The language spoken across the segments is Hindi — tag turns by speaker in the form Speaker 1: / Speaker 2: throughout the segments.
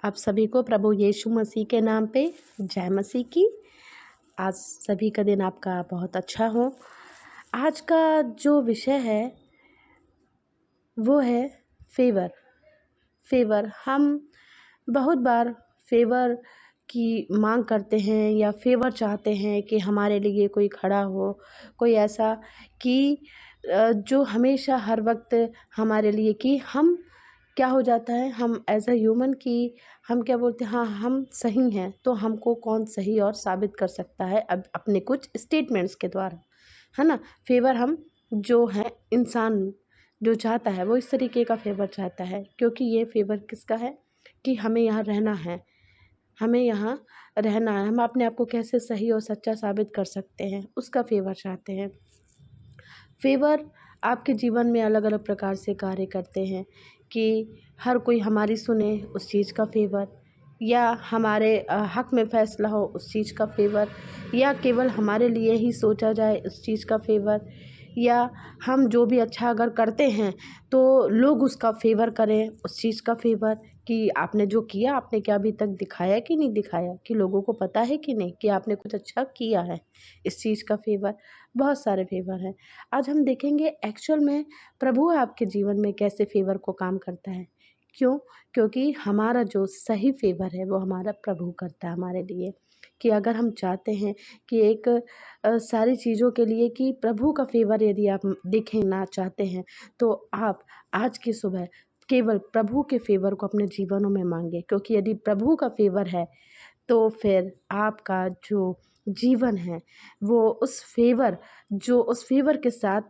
Speaker 1: आप सभी को प्रभु यीशु मसीह के नाम पे जय मसीह की। आज सभी का दिन आपका बहुत अच्छा हो। आज का जो विषय है वो है फेवर। फेवर हम बहुत बार फेवर की मांग करते हैं या फेवर चाहते हैं कि हमारे लिए कोई खड़ा हो, कोई ऐसा कि जो हमेशा हर वक्त हमारे लिए कि हम क्या हो जाता है, हम एज अ ह्यूमन की हम क्या बोलते हैं, हाँ हम सही हैं तो हमको कौन सही और साबित कर सकता है अब अपने कुछ स्टेटमेंट्स के द्वारा, है ना। फेवर हम जो है इंसान जो चाहता है वो इस तरीके का फेवर चाहता है, क्योंकि ये फेवर किसका है कि हमें यहाँ रहना है, हमें यहाँ रहना है, हम अपने आप को कैसे सही और सच्चा साबित कर सकते हैं, उसका फेवर चाहते हैं। फेवर आपके जीवन में अलग अलग प्रकार से कार्य करते हैं कि हर कोई हमारी सुने उस चीज़ का फेवर, या हमारे हक में फ़ैसला हो उस चीज़ का फेवर, या केवल हमारे लिए ही सोचा जाए उस चीज़ का फेवर, या हम जो भी अच्छा अगर करते हैं तो लोग उसका फेवर करें उस चीज़ का फेवर, कि आपने जो किया आपने क्या अभी तक दिखाया कि नहीं दिखाया, कि लोगों को पता है कि नहीं कि आपने कुछ अच्छा किया है, इस चीज़ का फेवर। बहुत सारे फेवर हैं। आज हम देखेंगे एक्चुअल में प्रभु आपके जीवन में कैसे फेवर को काम करता है। क्यों? क्योंकि हमारा जो सही फेवर है वो हमारा प्रभु करता है हमारे लिए। कि अगर हम चाहते हैं कि एक सारी चीज़ों के लिए कि प्रभु का फेवर यदि आप देखना चाहते हैं तो आप आज की सुबह केवल प्रभु के फेवर को अपने जीवनों में मांगे, क्योंकि यदि प्रभु का फेवर है तो फिर आपका जो जीवन है वो उस फेवर के साथ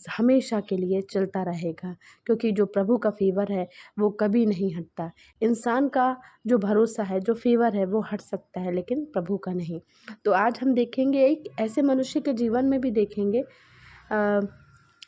Speaker 1: हमेशा के लिए चलता रहेगा, क्योंकि जो प्रभु का फेवर है वो कभी नहीं हटता। इंसान का जो भरोसा है, जो फेवर है वो हट सकता है लेकिन प्रभु का नहीं। तो आज हम देखेंगे एक ऐसे मनुष्य के जीवन में भी देखेंगे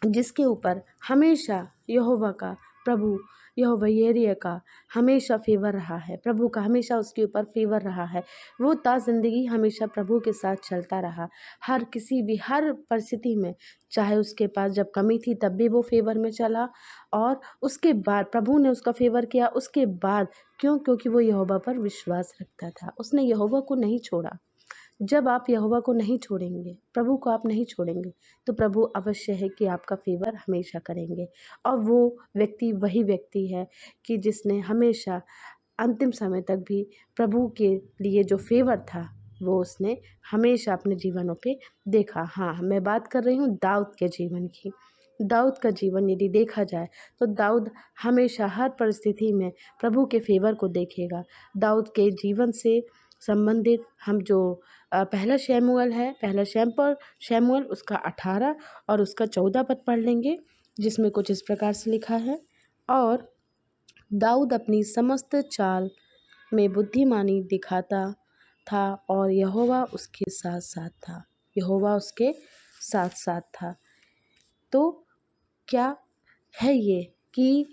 Speaker 1: जिसके ऊपर हमेशा यहोवा का प्रभु यहोवा यिर्मयाह का हमेशा फेवर रहा है, प्रभु का हमेशा उसके ऊपर फेवर रहा है। वो ता ज़िंदगी हमेशा प्रभु के साथ चलता रहा, हर परिस्थिति में। चाहे उसके पास जब कमी थी तब भी वो फेवर में चला, और उसके बाद प्रभु ने उसका फेवर किया उसके बाद। क्यों? क्योंकि वो यहोवा पर विश्वास रखता था, उसने यहोवा को नहीं छोड़ा। जब आप यहोवा को नहीं छोड़ेंगे, प्रभु को आप नहीं छोड़ेंगे, तो प्रभु अवश्य है कि आपका फेवर हमेशा करेंगे। और वो व्यक्ति वही व्यक्ति है कि जिसने हमेशा अंतिम समय तक भी प्रभु के लिए जो फेवर था वो उसने हमेशा अपने जीवनों पे देखा। हाँ, मैं बात कर रही हूँ दाऊद के जीवन की। दाऊद का जीवन यदि देखा जाए तो दाऊद हमेशा हर परिस्थिति में प्रभु के फेवर को देखेगा। दाऊद के जीवन से संबंधित हम जो पहला शमूएल उसका 18 और उसका 14 पद पढ़ लेंगे, जिसमें कुछ इस प्रकार से लिखा है। और दाऊद अपनी समस्त चाल में बुद्धिमानी दिखाता था और यहोवा उसके साथ साथ था। यहोवा उसके साथ साथ था। तो क्या है ये कि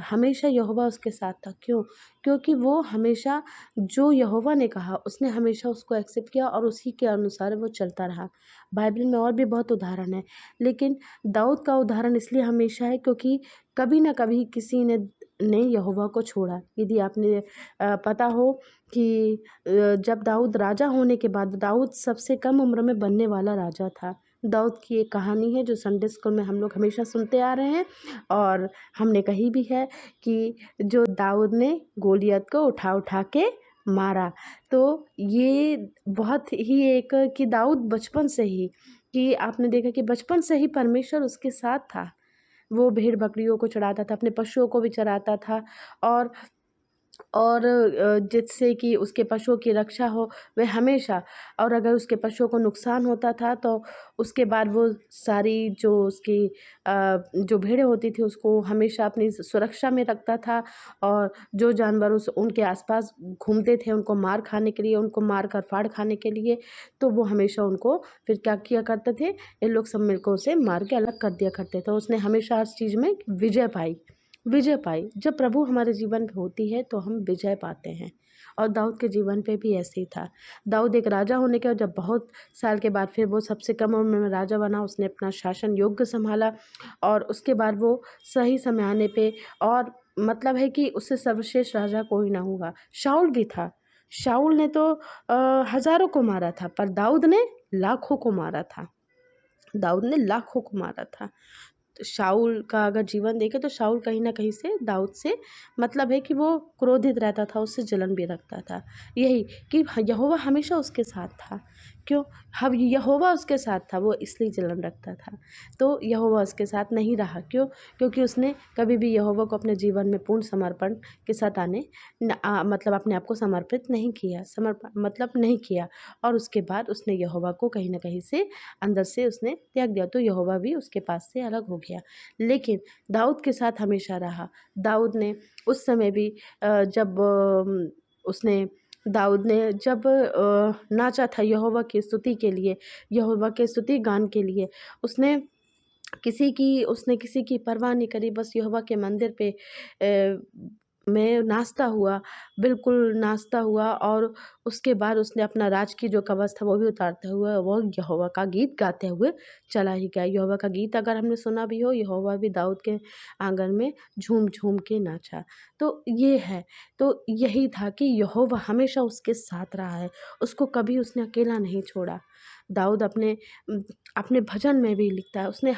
Speaker 1: हमेशा यहोवा उसके साथ था। क्यों? क्योंकि वो हमेशा जो यहोवा ने कहा उसने हमेशा उसको एक्सेप्ट किया और उसी के अनुसार वो चलता रहा। बाइबल में और भी बहुत उदाहरण है, लेकिन दाऊद का उदाहरण इसलिए हमेशा है क्योंकि कभी ना कभी किसी ने यहोवा को छोड़ा। यदि आपने पता हो कि जब दाऊद राजा होने के बाद, दाऊद सबसे कम उम्र में बनने वाला राजा था। दाऊद की एक कहानी है जो संडे स्कूल में हम लोग हमेशा सुनते आ रहे हैं, और हमने कही भी है कि जो दाऊद ने गोलियत को उठा उठा के मारा। तो ये बहुत ही एक कि दाऊद बचपन से ही, कि आपने देखा कि बचपन से ही परमेश्वर उसके साथ था। वो भेड़ बकरियों को चराता था, अपने पशुओं को भी चराता था, और जिससे कि उसके पशुओं की रक्षा हो वह हमेशा। और अगर उसके पशुओं को नुकसान होता था तो उसके बाद वो सारी जो उसकी जो भेड़ें होती थी उसको हमेशा अपनी सुरक्षा में रखता था, और जो जानवर उनके आसपास घूमते थे उनको मार खाने के लिए, उनको मार कर फाड़ खाने के लिए, तो वो हमेशा उनको फिर क्या किया करते थे, इन लोग सब मिलकर उसे मार के अलग कर दिया करते थे। उसने हमेशा हर चीज़ में विजय पाई। जब प्रभु हमारे जीवन में होती है तो हम विजय पाते हैं, और दाऊद के जीवन पे भी ऐसे ही था। दाऊद एक राजा होने के जब बहुत साल के बाद फिर वो सबसे कम उम्र में राजा बना, उसने अपना शासन योग्य संभाला, और उसके बाद वो सही समय आने पे और मतलब है कि उससे सर्वश्रेष्ठ राजा कोई ना होगा। शाऊल भी था। शाऊल ने तो हज़ारों को मारा था, पर दाऊद ने लाखों को मारा था। दाऊद ने लाखों को मारा था। शाऊल का अगर जीवन देखें तो शाऊल कहीं न कहीं से दाऊद से मतलब है कि वो क्रोधित रहता था, उससे जलन भी रखता था। यही कि यहोवा हमेशा उसके साथ था। क्यों? अब यहोवा उसके साथ था, वो इसलिए जलन रखता था। तो यहोवा उसके साथ नहीं रहा। क्यों? क्योंकि उसने कभी भी यहोवा को अपने जीवन में पूर्ण समर्पण के साथ मतलब अपने आप को समर्पित नहीं किया, मतलब नहीं किया, और उसके बाद उसने यहोवा को कहीं न कहीं से अंदर से उसने त्याग दिया, तो यहोवा भी उसके पास से अलग हो गया। लेकिन दाऊद के साथ हमेशा रहा। दाऊद ने उस समय भी जब उसने दाऊद ने जब नाचा था यहोवा की स्तुति के लिए, यहोवा के स्तुति गान के लिए, उसने उसने किसी की परवाह नहीं करी, बस यहोवा के मंदिर पे में नाचता हुआ, बिल्कुल नाचता हुआ, और उसके बाद उसने अपना राज की जो कवच था वो भी उतारते हुए वो यहोवा का गीत गाते हुए चला ही गया। यहोवा का गीत अगर हमने सुना भी हो, यहोवा भी दाऊद के आंगन में झूम-झूम के नाचा। तो ये है, तो यही था कि यहोवा हमेशा उसके साथ रहा है, उसको कभी उसने अकेला नहीं छोड़ा। दाऊद अपने भजन में भी लिखता है, उसने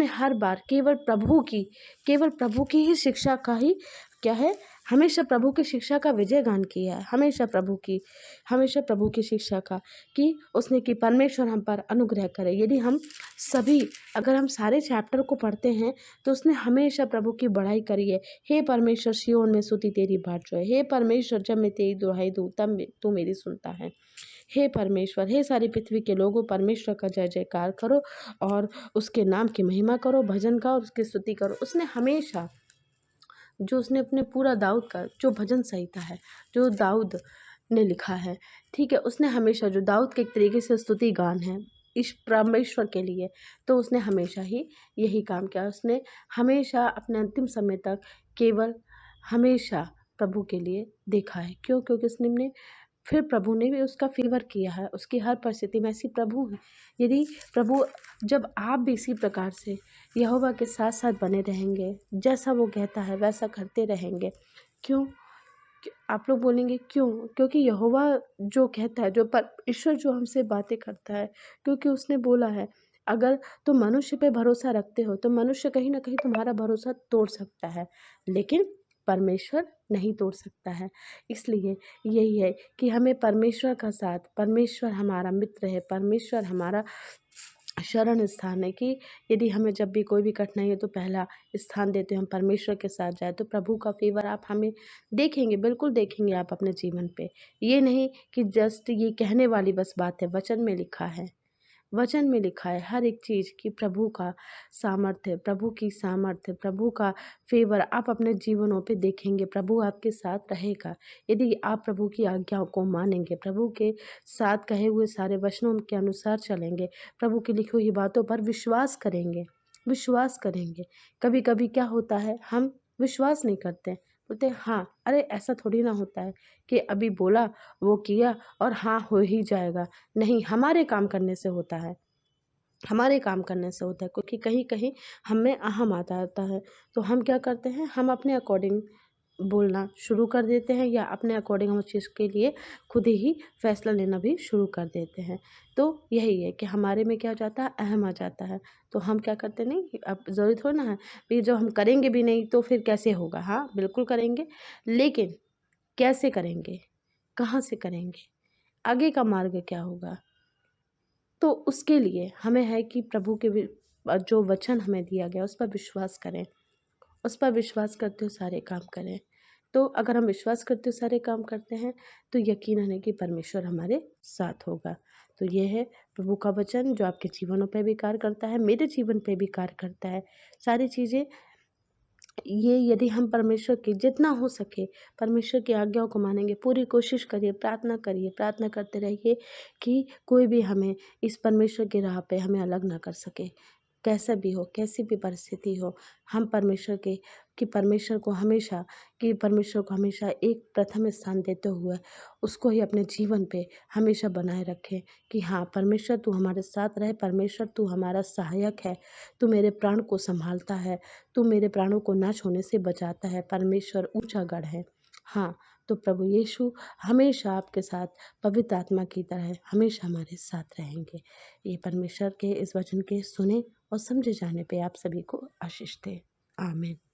Speaker 1: हर बार केवल प्रभु की ही शिक्षा का ही क्या है, हमेशा प्रभु की शिक्षा का विजय गान किया है, हमेशा प्रभु की शिक्षा का, कि उसने कि परमेश्वर हम पर अनुग्रह करे। यदि अगर हम सारे चैप्टर को पढ़ते हैं तो उसने हमेशा प्रभु की बड़ाई करी है। हे परमेश्वर, सिय्योन में स्तुति तेरी बाट जो है। हे परमेश्वर, जब मैं तेरी दुहाई दूँ तब तू मेरी सुनता है। हे परमेश्वर, हे सारी पृथ्वी के लोगों, परमेश्वर का जय जयकार करो और उसके नाम की महिमा करो, भजन गाओ, उसकी स्तुति करो। उसने अपने पूरा दाऊद का जो भजन संहिता है, जो दाऊद ने लिखा है, ठीक है, उसने हमेशा जो दाऊद के एक तरीके से स्तुति गान है इस परमेश्वर के लिए, तो उसने हमेशा ही यही काम किया। उसने हमेशा अपने अंतिम समय तक केवल हमेशा प्रभु के लिए देखा है। क्यों? क्योंकि फिर प्रभु ने भी उसका फ़ेवर किया है, उसकी हर परिस्थिति में ऐसी प्रभु है। यदि प्रभु जब आप भी इसी प्रकार से यहोवा के साथ-साथ बने रहेंगे, जैसा वो कहता है वैसा करते रहेंगे। क्यों? आप लोग बोलेंगे क्यों? क्योंकि यहोवा जो कहता है, ईश्वर जो हमसे बातें करता है, क्योंकि उसने बोला है, अगर तुम मनुष्य पे भरोसा रखते हो, तो मनुष्य कहीं न कहीं तुम्हारा भरोसा तोड़ सकता है, लेकिन परमेश्वर नहीं तोड़ सकता है। इसलिए यही है कि हमें परमेश्वर हमारा मित्र है, परमेश्वर हमारा शरण स्थान है, कि यदि हमें जब भी कोई भी कठिनाई है तो पहला स्थान देते हम परमेश्वर के साथ जाए, तो प्रभु का फ़ेवर आप हमें देखेंगे, बिल्कुल देखेंगे आप अपने जीवन पे। ये नहीं कि जस्ट ये कहने वाली बस बात है, वचन में लिखा है हर एक चीज़ कि प्रभु की सामर्थ्य, प्रभु का फ़ेवर आप अपने जीवनों पे देखेंगे, प्रभु आपके साथ रहेगा। यदि आप प्रभु की आज्ञाओं को मानेंगे, प्रभु के साथ कहे हुए सारे वचनों के अनुसार चलेंगे, प्रभु की लिखी हुई बातों पर विश्वास करेंगे। कभी-कभी क्या होता है, हम विश्वास नहीं करते, बोलते हैं हाँ, अरे ऐसा थोड़ी ना होता है कि अभी बोला, वो किया और हाँ, हो ही जाएगा। नहीं, हमारे काम करने से होता है, क्योंकि कहीं-कहीं हम में अहम आता आता है, तो हम क्या करते हैं, हम अपने अकॉर्डिंग बोलना शुरू कर देते हैं, या अपने अकॉर्डिंग हम उस चीज़ के लिए खुद ही फैसला लेना भी शुरू कर देते हैं। तो यही है कि हमारे में क्या हो जाता है, अहम आ जाता है, तो हम क्या करते नहीं, अब ज़रूरी थोड़ी ना है, फिर जब हम करेंगे भी नहीं तो फिर कैसे होगा? हाँ, बिल्कुल करेंगे, लेकिन कैसे करेंगे? कहाँ से करेंगे? आगे का मार्ग क्या होगा? तो उसके लिए हमें है कि प्रभु के जो वचन हमें दिया गया उस पर विश्वास करें, उस पर विश्वास करते हुए सारे काम करें। तो अगर हम विश्वास करते हुए सारे काम करते हैं तो यकीनन है कि परमेश्वर हमारे साथ होगा। तो ये है प्रभु का वचन जो आपके जीवनों पे भी कार्य करता है, मेरे जीवन पे भी कार्य करता है। सारी चीज़ें ये यदि हम परमेश्वर की जितना हो सके परमेश्वर की आज्ञाओं को मानेंगे, पूरी कोशिश करिए, प्रार्थना करते रहिए कि कोई भी हमें इस परमेश्वर की राह पे हमें अलग ना कर सके। कैसा भी हो, कैसी भी परिस्थिति हो, हम परमेश्वर को हमेशा एक प्रथम स्थान देते हुए उसको ही अपने जीवन पे हमेशा बनाए रखें कि हाँ, परमेश्वर तू हमारे साथ रहे, परमेश्वर तू हमारा सहायक है, तू मेरे प्राण को सँभालता है, तू मेरे प्राणों को नाश होने से बचाता है, परमेश्वर ऊँचा गढ़ है। हाँ, तो प्रभु यीशु हमेशा आपके साथ पवित्र आत्मा की तरह हमेशा हमारे साथ रहेंगे। ये परमेश्वर के इस वचन के सुने और समझे जाने पे आप सभी को आशीष दे। आमीन।